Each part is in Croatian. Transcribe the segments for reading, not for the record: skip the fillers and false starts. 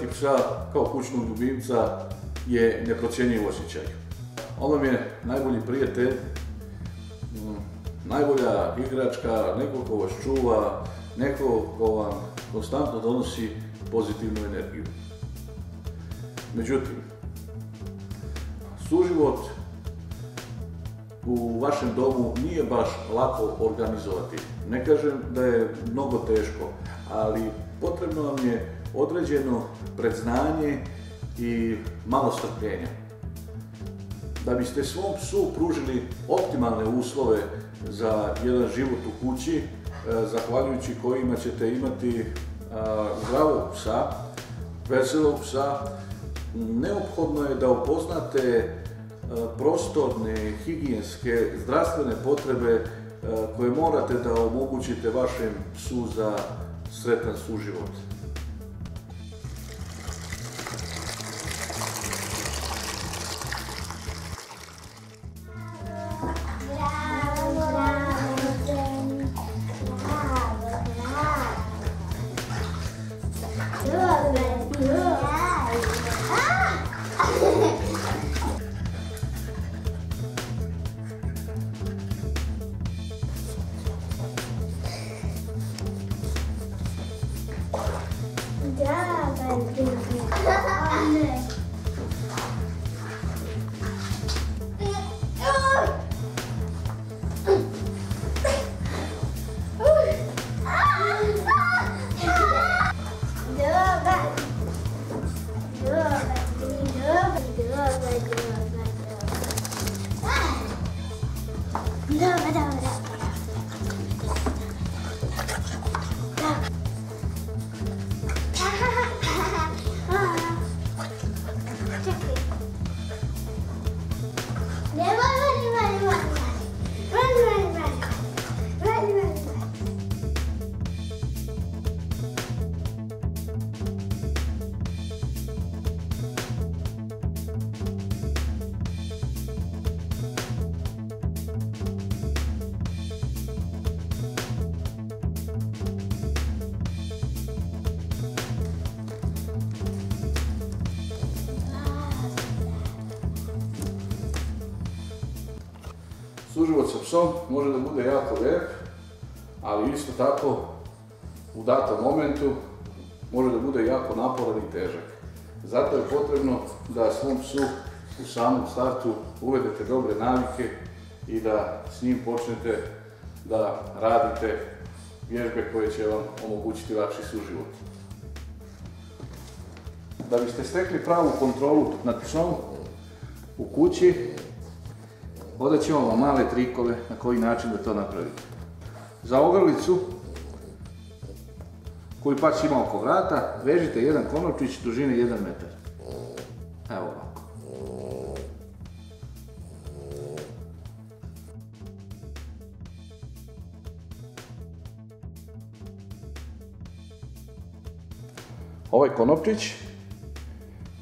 imati psa kao kućnog ljubimca je neprocjenjiv osjećaj. On vam je najbolji prijatelj, najbolja igračka, neko ko vas čuva, neko ko vam konstantno donosi pozitivnu energiju. Međutim, suživot u vašem domu nije baš lako organizovati. Ne kažem da je mnogo teško, ali potrebno vam je određeno predznanje i malo strpljenja. Da biste svom psu pružili optimalne uslove za jedan život u kući, zahvaljujući kojima ćete imati zdravog psa, veselog psa, neophodno je da upoznate prostorne, higijenske, zdravstvene potrebe koje morate da omogućite vašem psu za sretan suživot. Suživot sa psom može da bude jako lep, ali isto tako u datom momentu može da bude jako naporan i težak. Zato je potrebno da svom psu u samom startu uvedete dobre navike i da s njim počnete da radite vježbe koje će vam omogućiti lakši suživot. Da biste stekli pravu kontrolu nad psom u kući, odat ćemo vam male trikove na koji način da to napravite. Za ogrlicu koju pas ima oko vrata, vežite jedan konopčić dužine 1 metar. Evo ovako. Ovaj konopčić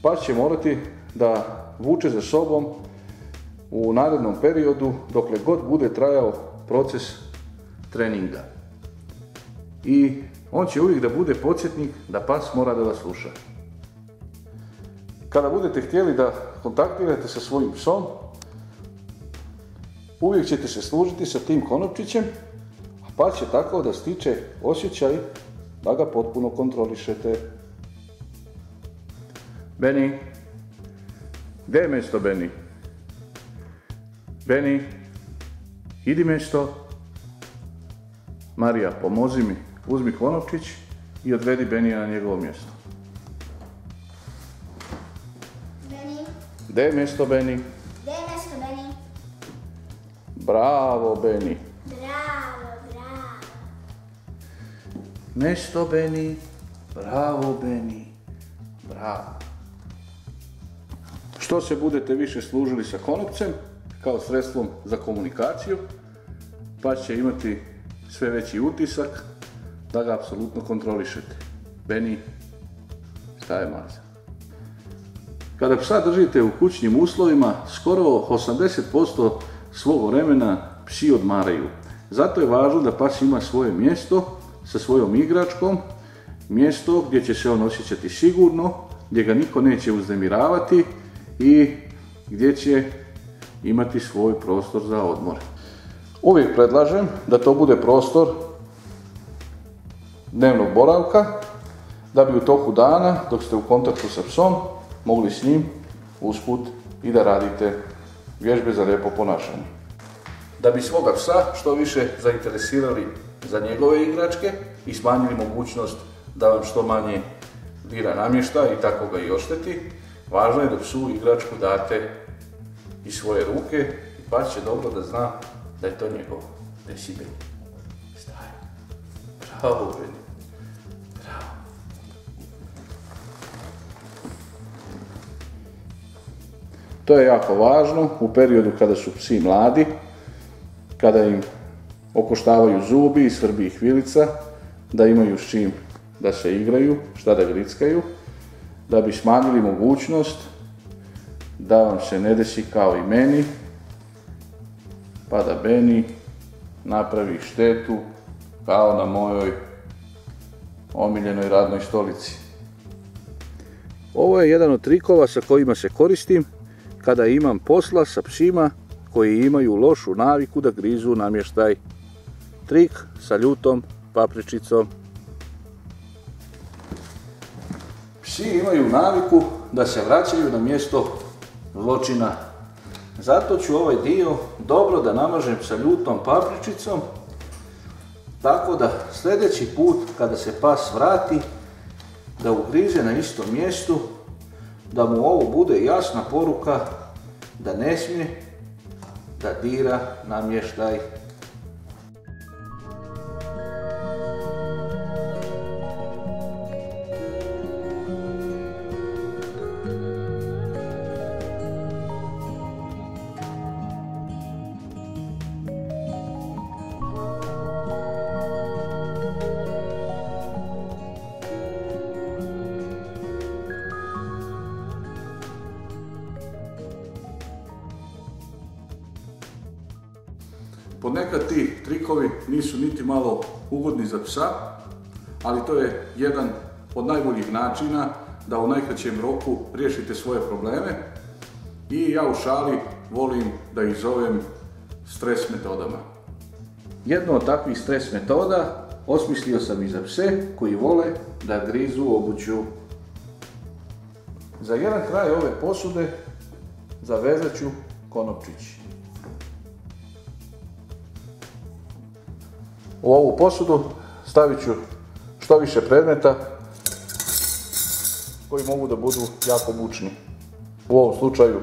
pas će morati da vuče za sobom u narednom periodu dokle god bude trajao proces treninga. I on će uvijek da bude podsjetnik da pas mora da vas sluša. Kada budete htjeli da kontaktirate sa svojim psom, uvijek ćete se služiti sa tim konopčićem, a pas će tako da stiče osjećaj da ga potpuno kontrolišete. Benny, gdje je mjesto Benny? Benny, idi mjesto. Marija, pomozi mi, uzmi konopčić i odvedi Benija na njegovo mjesto. Benny. Gdje je mjesto Benny? Gdje je mjesto Benny? Bravo Benny. Bravo, bravo. Mjesto Benny, bravo Benny, bravo. Što se budete više služili sa konopcem, kao sredstvom za komunikaciju, pas će imati sve veći utisak da ga apsolutno kontrolišete. Benny, šta je maza? Kada psa držite u kućnim uslovima, skoro 80% svog vremena psi odmaraju. Zato je važno da pas ima svoje mjesto sa svojom igračkom, mjesto gdje će se on osjećati sigurno, gdje ga niko neće uznemiravati i gdje će imati svoj prostor za odmor. Uvijek predlažem da to bude prostor dnevnog boravka, da bi u toku dana, dok ste u kontaktu sa psom, mogli s njim usput i da radite vježbe za lijepo ponašanje. Da bi svoga psa što više zainteresirali za njegove igračke i smanjili mogućnost da vam što manje dira namještaj i tako ga i ošteti, važno je da psu igračku date iz svoje ruke i pas će dobro da zna da je to njegov. Gdje si Beni? Staj. Bravo, Beni. Bravo. To je jako važno u periodu kada su psi mladi, kada im okoštavaju zubi i svrbi ih vilica, da imaju s čim da se igraju, šta da grickaju, da bi smanjili mogućnost da vam se ne desi kao i meni, pa da Beni napravi štetu kao na mojoj omiljenoj radnoj stolici. Ovo je jedan od trikova sa kojima se koristim kada imam posla sa psima koji imaju lošu naviku da grizu namještaj. Trik sa ljutom papričicom. Psi imaju naviku da se vraćaju na mjesto zločina. Zato ću ovaj dio dobro da namažem sa ljutom papričicom, tako da sljedeći put kada se pas vrati, da ugrize na istom mjestu, da mu ovo bude jasna poruka da ne smije da dira namještaj. Ponekad ti trikovi nisu niti malo ugodni za psa, ali to je jedan od najboljih načina da u najkraćem roku riješite svoje probleme i ja u šali volim da ih zovem stres metodama. Jednu od takvih stres metoda osmislio sam i za pse koji vole da grizu obuću. Za jedan kraj ove posude zavezat ću konopčić. U ovu posudu stavit ću što više predmeta koji mogu da budu jako bučni. U ovom slučaju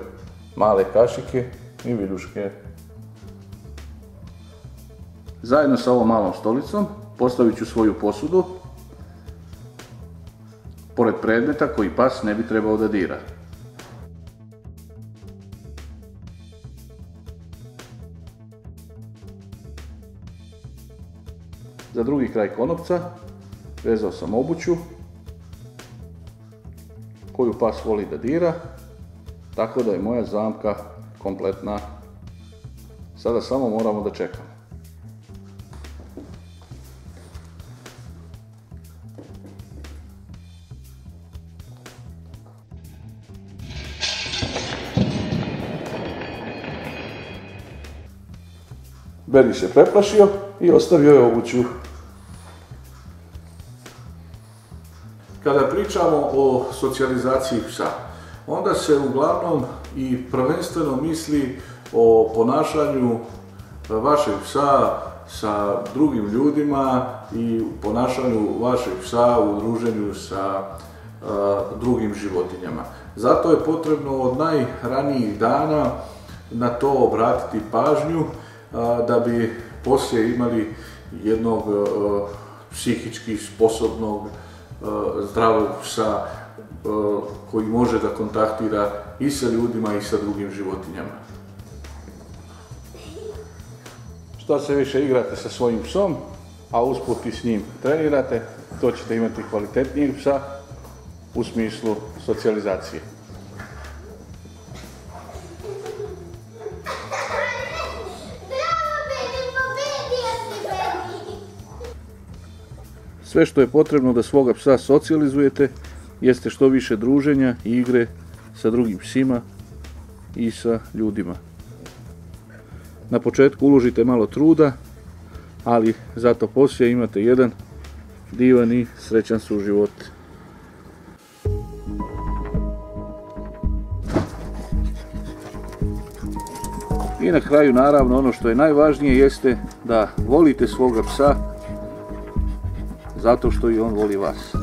male kašike i viljuške. Zajedno sa ovom malom stolicom postavit ću svoju posudu pored predmeta koji pas ne bi trebao da dira. Za drugi kraj konopca vezao sam obuću koju pas voli da dira, tako da je moja zamka kompletna. Sada samo moramo da čekamo. Beni se preplašio i ostavio je obuću. Kada pričamo o socijalizaciji psa, onda se uglavnom i prvenstveno misli o ponašanju vašeg psa sa drugim ljudima i ponašanju vašeg psa u druženju sa drugim životinjama. Zato je potrebno od najranijih dana na to obratiti pažnju da bi poslije imali jednog psihički sposobnog, zdravog psa koji može da kontaktira i sa ljudima i sa drugim životinjama. Što se više igrate sa svojim psom, a usput i s njim trenirate, to ćete imati kvalitetnijeg psa u smislu socijalizacije. Sve što je potrebno da svoga psa socijalizujete jeste što više druženja i igre sa drugim psima i sa ljudima. Na početku uložite malo truda, ali zato poslije imate jedan divan i srećan suživot. I na kraju, naravno, ono što je najvažnije jeste da volite svoga psa zato što i on voli vas.